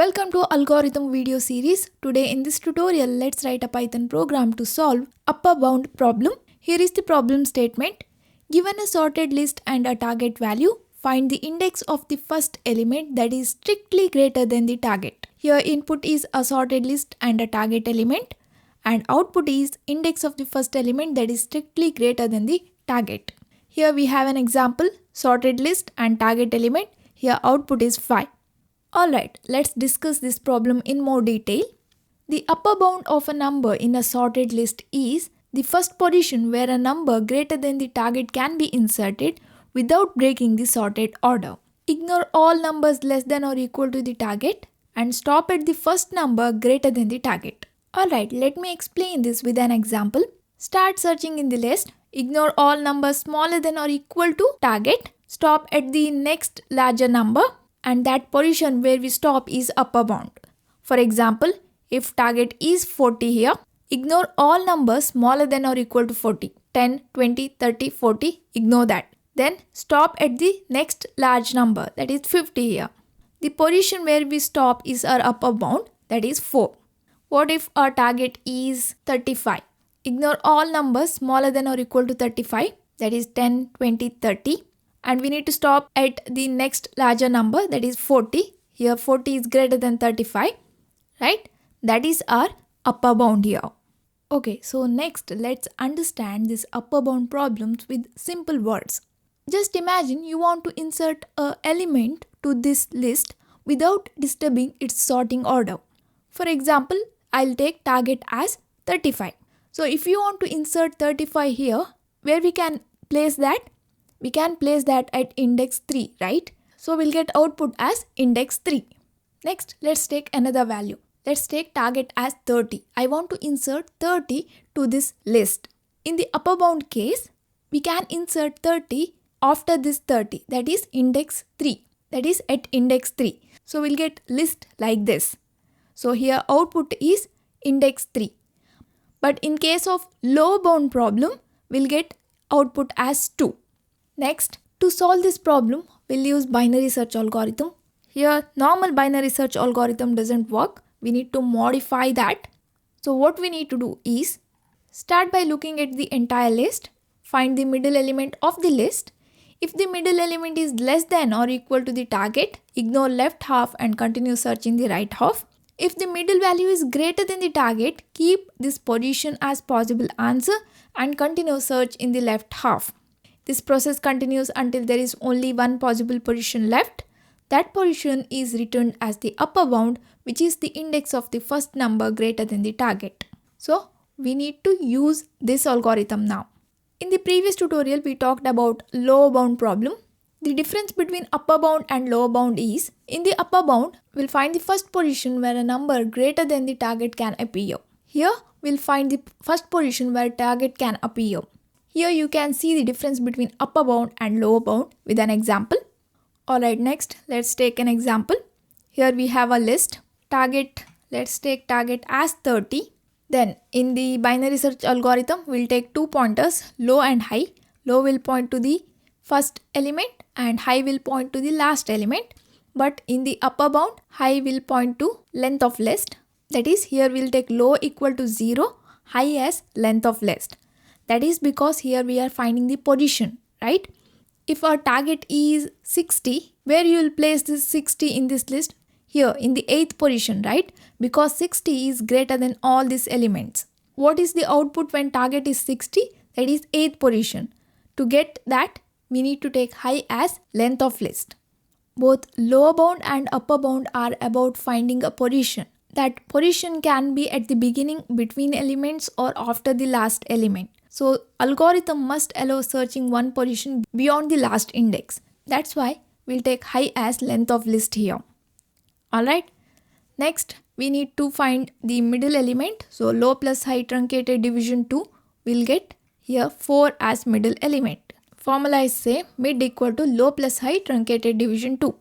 Welcome to Algorithm video series. Today in this tutorial, let's write a Python program to solve upper bound problem. Here is the problem statement. Given a sorted list and a target value, find the index of the first element that is strictly greater than the target. Here input is a sorted list and a target element, and output is index of the first element that is strictly greater than the target. Here we have an example, sorted list and target element. Here output is 5. Alright, let's discuss this problem in more detail. The upper bound of a number in a sorted list is the first position where a number greater than the target can be inserted without breaking the sorted order. Ignore all numbers less than or equal to the target and stop at the first number greater than the target. Alright, let me explain this with an example. Start searching in the list. Ignore all numbers smaller than or equal to target. Stop at the next larger number, and that position where we stop is upper bound. For example, if target is 40 here, ignore all numbers smaller than or equal to 40. 10, 20, 30, 40, ignore that. Then stop at the next large number, that is 50 here. The position where we stop is our upper bound, that is 4. What if our target is 35? Ignore all numbers smaller than or equal to 35, that is 10, 20, 30. And we need to stop at the next larger number, that is 40. Here 40 is greater than 35, right? That is our upper bound here. Okay, so next let's understand this upper bound problems with simple words. Just imagine you want to insert an element to this list without disturbing its sorting order. For example, I'll take target as 35. So if you want to insert 35 here, where we can place that? We can place that at index 3, right? So we'll get output as index 3. Next, let's take another value. Let's take target as 30. I want to insert 30 to this list. In the upper bound case, we can insert 30 after this 30. That is index 3. That is at index 3. So we'll get list like this. So here output is index 3. But in case of low bound problem, we'll get output as 2. Next, to solve this problem, we'll use binary search algorithm. Here, normal binary search algorithm doesn't work. We need to modify that. So what we need to do is, start by looking at the entire list, find the middle element of the list. If the middle element is less than or equal to the target, ignore left half and continue searching the right half. If the middle value is greater than the target, keep this position as possible answer and continue search in the left half. This process continues until there is only one possible position left. That position is returned as the upper bound, which is the index of the first number greater than the target. So we need to use this algorithm now. In the previous tutorial, we talked about lower bound problem. The difference between upper bound and lower bound is, in the upper bound, we'll find the first position where a number greater than the target can appear. Here, we'll find the first position where target can appear. Here you can see the difference between upper bound and lower bound with an example. Alright, next let's take an example. Here we have a list. Target, let's take target as 30. Then in the binary search algorithm, we'll take two pointers, low and high. Low will point to the first element and high will point to the last element. But in the upper bound, high will point to length of list. That is, here we'll take low equal to 0, high as length of list. That is because here we are finding the position, right? If our target is 60, where you will place this 60 in this list? Here in the 8th position, right? Because 60 is greater than all these elements. What is the output when target is 60? That is 8th position. To get that, we need to take high as length of list. Both lower bound and upper bound are about finding a position. That position can be at the beginning, between elements, or after the last element. So algorithm must allow searching one position beyond the last index. That's why we'll take high as length of list here. Alright. Next, we need to find the middle element. So low plus high truncated division 2, we'll get here 4 as middle element. Formula is say mid equal to low plus high truncated division 2.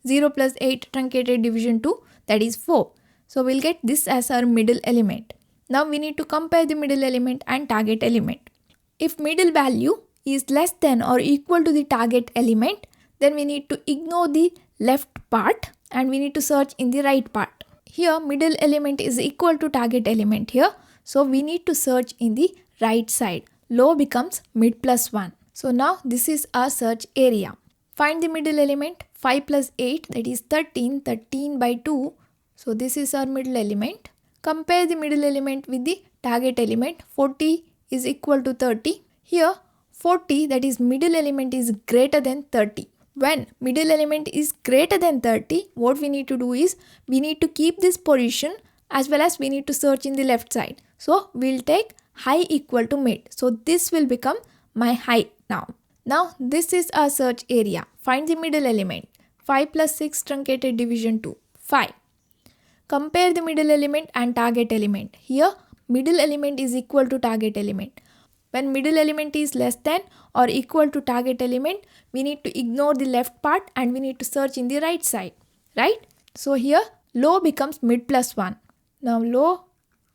0 plus 8 truncated division 2, that is 4. So we'll get this as our middle element. Now we need to compare the middle element and target element. If middle value is less than or equal to the target element, then we need to ignore the left part and we need to search in the right part. Here middle element is equal to target element here. So we need to search in the right side. Low becomes mid plus 1. So now this is our search area. Find the middle element. 5 plus 8, that is 13. 13 by 2. So this is our middle element. Compare the middle element with the target element. 40 is equal to 30. Here 40, that is middle element, is greater than 30. When middle element is greater than 30, what we need to do is we need to keep this position as well as we need to search in the left side. So we'll take high equal to mid. So this will become my high now. Now this is our search area. Find the middle element. 5 plus 6 truncated division 2. 5. Compare the middle element and target element. Here middle element is equal to target element. When middle element is less than or equal to target element, we need to ignore the left part and we need to search in the right side, right? So here low becomes mid plus 1. Now low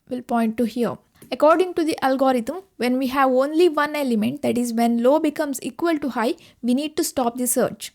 will point to here. According to the algorithm, when we have only one element, that is when low becomes equal to high, we need to stop the search.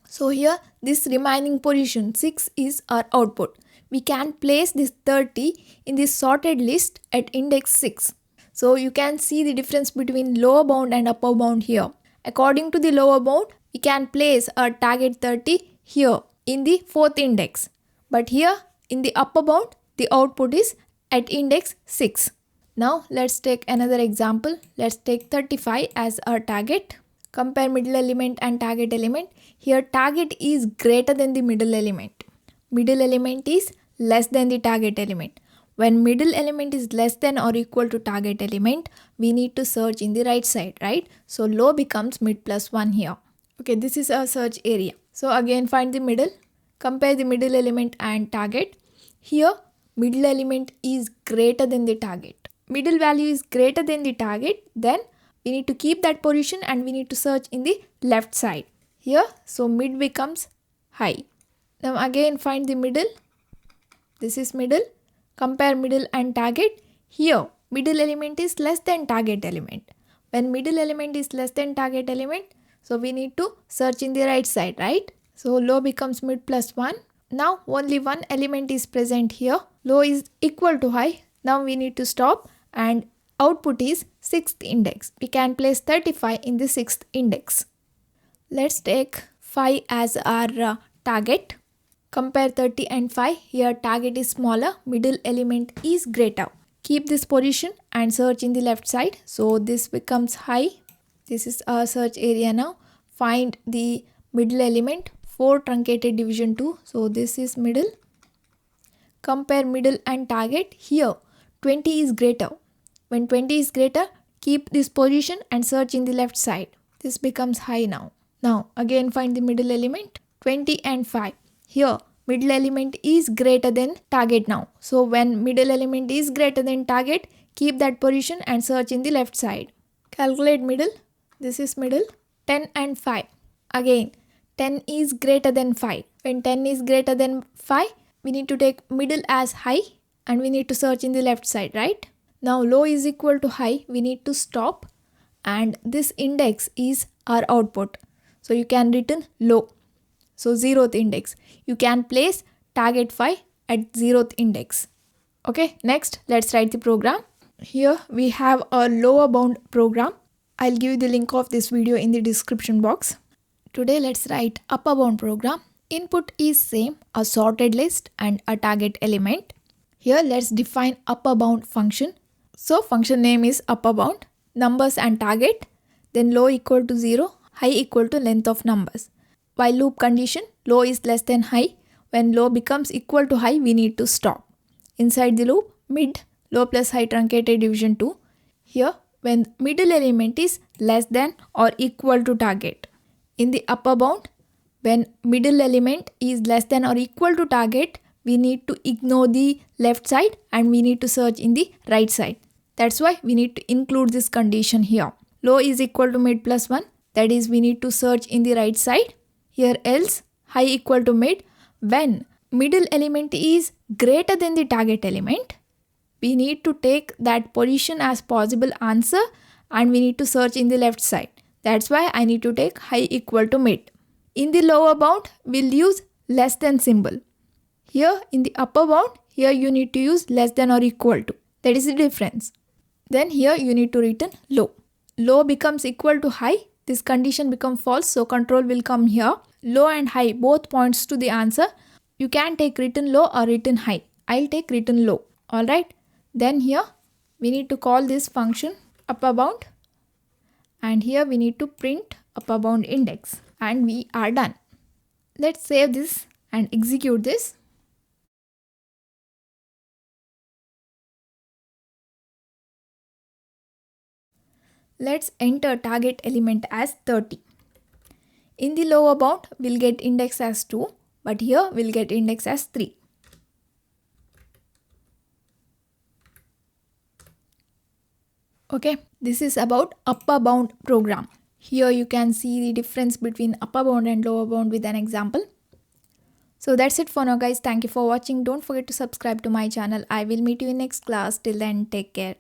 So here this remaining position 6 is our output. We can place this 30 in the sorted list at index 6. So you can see the difference between lower bound and upper bound here. According to the lower bound, we can place our target 30 here in the 4th index. But here in the upper bound, the output is at index 6. Now let's take another example. Let's take 35 as our target. Compare middle element and target element. Here target is greater than the middle element. Middle element is less than the target element. When middle element is less than or equal to target element, we need to search in the right side, right? So low becomes mid plus 1 here. Okay, this is our search area. So again find the middle. Compare the middle element and target. Here middle element is greater than the target. Middle value is greater than the target, then we need to keep that position and we need to search in the left side. Here, so mid becomes high. Now again find the middle. This is middle. Compare middle and target. Here, middle element is less than target element. When middle element is less than target element, so we need to search in the right side, right? So low becomes mid plus 1. Now only one element is present here. Low is equal to high. Now we need to stop and output is 6th index. We can place 35 in the 6th index. Let's take 5 as our target. Compare 30 and 5. Here target is smaller, middle element is greater. Keep this position and search in the left side. So this becomes high. This is our search area now. Find the middle element. 4 truncated division 2. So this is middle. Compare middle and target. Here 20 is greater. When 20 is greater, keep this position and search in the left side. This becomes high now. Now again find the middle element. 20 and 5. Here middle element is greater than target now. So when middle element is greater than target, keep that position and search in the left side. Calculate middle. This is middle. 10 and 5. Again 10 is greater than 5. When 10 is greater than 5, we need to take middle as high and we need to search in the left side, right? Now low is equal to high. We need to stop and this index is our output. So you can written low. So 0th index. You can place target 5 at 0th index. Okay, next let's write the program. Here we have a lower bound program. I'll give you the link of this video in the description box. Today let's write upper bound program. Input is same, a sorted list and a target element. Here let's define upper bound function. So function name is upper bound, numbers and target, then low equal to 0, high equal to length of numbers. While loop condition, low is less than high. When low becomes equal to high, we need to stop. Inside the loop, mid, low plus high truncated division 2. Here, when middle element is less than or equal to target. In the upper bound, when middle element is less than or equal to target, we need to ignore the left side and we need to search in the right side. That's why we need to include this condition here. Low is equal to mid plus 1. That is, we need to search in the right side. Here else, high equal to mid. When middle element is greater than the target element, we need to take that position as possible answer and we need to search in the left side. That's why I need to take high equal to mid. In the lower bound, we'll use less than symbol. Here in the upper bound, here you need to use less than or equal to. That is the difference. Then here you need to return low. Low becomes equal to high. This condition becomes false, so control will come here. Low and high both points to the answer. You can take written low or written high. I'll take written low. Alright. Then here we need to call this function upper bound. And here we need to print upper bound index. And we are done. Let's save this and execute this. Let's enter target element as 30. In the lower bound, we'll get index as 2, but here we'll get index as 3. Okay, this is about upper bound program. Here you can see the difference between upper bound and lower bound with an example. So that's it for now guys. Thank you for watching. Don't forget to subscribe to my channel. I will meet you in next class. Till then, take care.